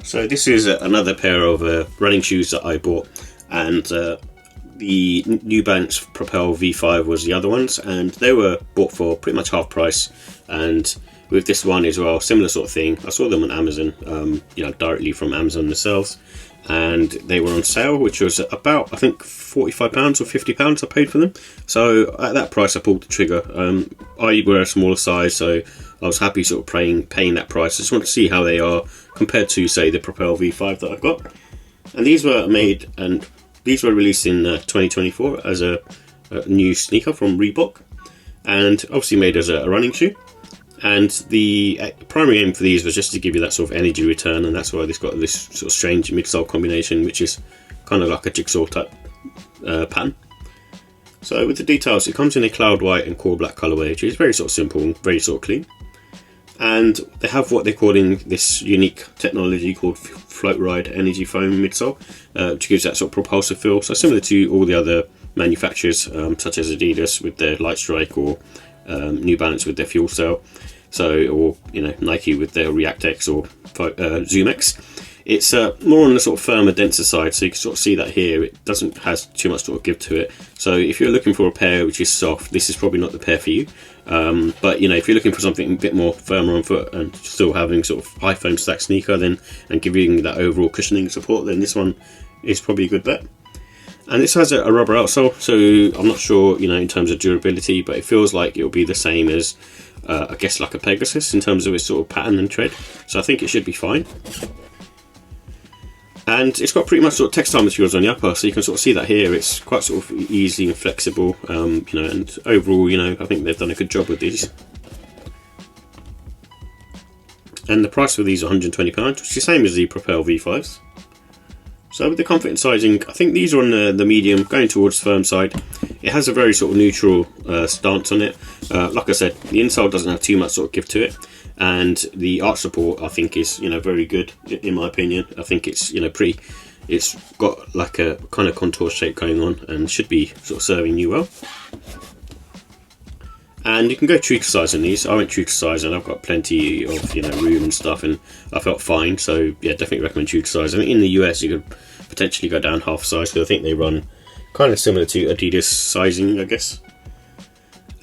So this is another pair of running shoes that I bought, and the New Balance Propel V5 was the other ones, and they were bought for pretty much half price. And with this one as well, similar sort of thing. I saw them on Amazon, directly from Amazon themselves, and they were on sale, which was about, I think, £45 or £50 I paid for them. So at that price I pulled the trigger. I wear a smaller size, so I was happy sort of paying that price. I just want to see how they are compared to, say, the Propel V5 that I've got. And these were made, and these were released in 2024 as a new sneaker from Reebok, and obviously made as a running shoe. And the primary aim for these was just to give you that sort of energy return, and that's why this got this sort of strange midsole combination, which is kind of like a jigsaw type pattern. So with the details, it comes in a cloud white and core black colorway, which is very sort of simple and very sort of clean. And they have what they're calling this unique technology called float ride energy foam midsole, which gives that sort of propulsive feel. So similar to all the other manufacturers, such as Adidas with their Light Strike, or New Balance with their Fuel Cell, or Nike with their React X or Zoom X. It's more on the sort of firmer, denser side, so you can sort of see that here. It doesn't has too much sort of give to it. So if you're looking for a pair which is soft, this is probably not the pair for you. But if you're looking for something a bit more firmer on foot and still having sort of high foam stack sneaker, and giving that overall cushioning support, then this one is probably a good bet. And this has a rubber outsole, so I'm not sure in terms of durability, but it feels like it'll be the same as I guess like a Pegasus in terms of its sort of pattern and tread. So I think it should be fine. And it's got pretty much sort of textile materials on the upper, so you can sort of see that here. It's quite sort of easy and flexible, and overall, I think they've done a good job with these. And the price for these are £120, which is the same as the Propel V5s. So with the comfort and sizing, I think these are on the medium, going towards the firm side. It has a very sort of neutral stance on it. Like I said, the insole doesn't have too much sort of give to it. And the arch support, I think, is very good in my opinion. I think it's pretty. It's got like a kind of contour shape going on, and should be sort of serving you well. And you can go true to size on these. I went true to size, and I've got plenty of room and stuff, and I felt fine. So yeah, definitely recommend true to size. I think in the US you could potentially go down half size, because I think they run kind of similar to Adidas sizing, I guess.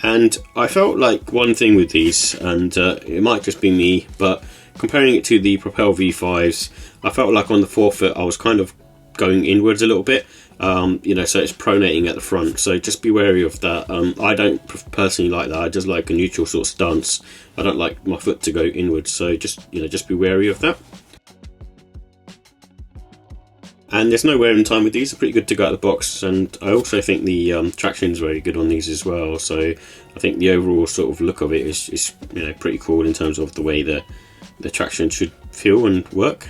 And I felt like one thing with these, and it might just be me, but comparing it to the Propel V5s, I felt like on the forefoot I was kind of going inwards a little bit, so it's pronating at the front, so just be wary of that. I don't personally like that. I just like a neutral sort of stance. I don't like my foot to go inwards, so just be wary of that. And there's no wear in time with these. They're pretty good to go out of the box, and I also think the traction is very good on these as well. So I think the overall sort of look of it is pretty cool in terms of the way the traction should feel and work.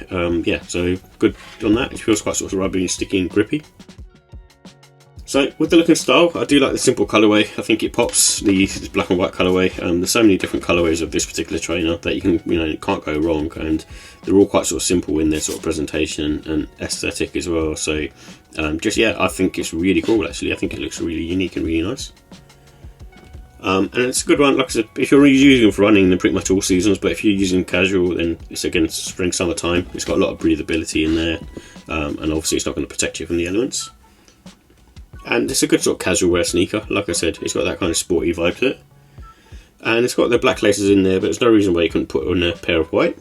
So good on that. It feels quite sort of rubbery and sticky and grippy. So with the look and style, I do like the simple colourway. I think it pops, this black and white colourway. There's so many different colourways of this particular trainer that you can, can't go wrong, and they're all quite sort of simple in their sort of presentation and aesthetic as well. So I think it's really cool actually. I think it looks really unique and really nice. And it's a good one. Like I said, if you're using it for running, then pretty much all seasons. But if you're using casual, then it's again spring, summer time. It's got a lot of breathability in there, and obviously it's not going to protect you from the elements. And it's a good sort of casual wear sneaker. Like I said, it's got that kind of sporty vibe to it. And it's got the black laces in there, but there's no reason why you couldn't put on a pair of white.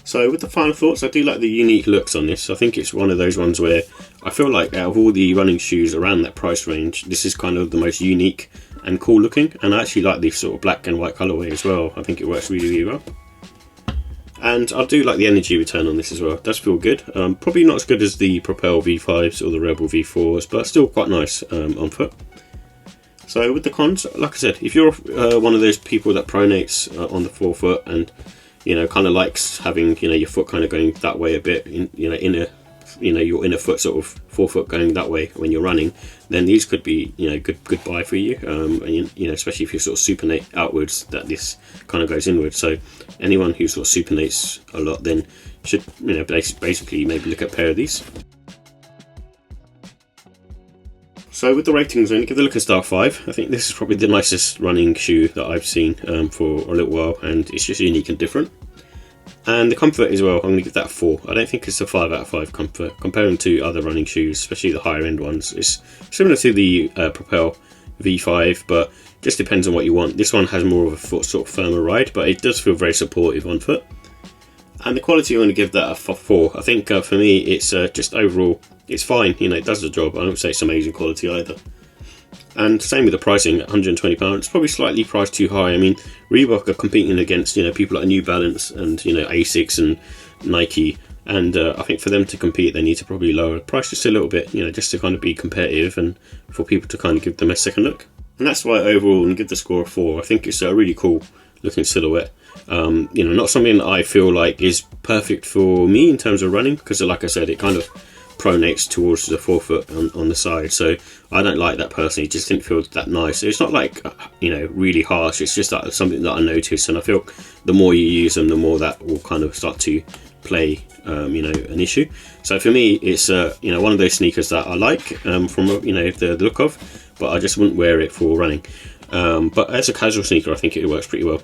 So with the final thoughts, I do like the unique looks on this. I think it's one of those ones where I feel like out of all the running shoes around that price range, this is kind of the most unique and cool looking. And I actually like this sort of black and white colourway as well. I think it works really, really well. And I do like the energy return on this as well. It does feel good. Probably not as good as the Propel V5s or the Rebel V4s, but still quite nice on foot. So with the cons, like I said, if you're one of those people that pronates on the forefoot and kind of likes having your foot kind of going that way a bit, your inner foot sort of forefoot going that way when you're running, then these could be good buy for you. And especially if you sort of supinate outwards, that this kind of goes inwards. So anyone who sort of supinates a lot then should basically maybe look at a pair of these. So with the ratings, I'm going to give the Look and Style 5. I think this is probably the nicest running shoe that I've seen for a little while, and it's just unique and different. And the comfort as well, I'm going to give that a 4. I don't think it's a 5 out of 5 comfort. Comparing to other running shoes, especially the higher end ones, it's similar to the Propel V5, but just depends on what you want. This one has more of a sort of firmer ride, but it does feel very supportive on foot. And the quality, I'm going to give that a 4. I think for me, it's just overall, it's fine. You know, it does the job. I don't say it's amazing quality either. And same with the pricing, at £120. It's probably slightly priced too high. I mean, Reebok are competing against, you know, people like New Balance and, you know, Asics and Nike. And I think for them to compete, they need to probably lower the price just a little bit, you know, just to kind of be competitive and for people to kind of give them a second look. And that's why overall, I'm going to give the score a 4. I think it's a really cool looking silhouette. You know, not something that I feel like is perfect for me in terms of running, because like I said, it kind of pronates towards the forefoot on the side, so I don't like that personally. It just didn't feel that nice. It's not like, you know, really harsh, it's just that something that I notice, and I feel the more you use them, the more that will kind of start to play you know, an issue. So for me, it's you know, one of those sneakers that I like from, you know, the look of, but I just wouldn't wear it for running. But as a casual sneaker, I think it works pretty well.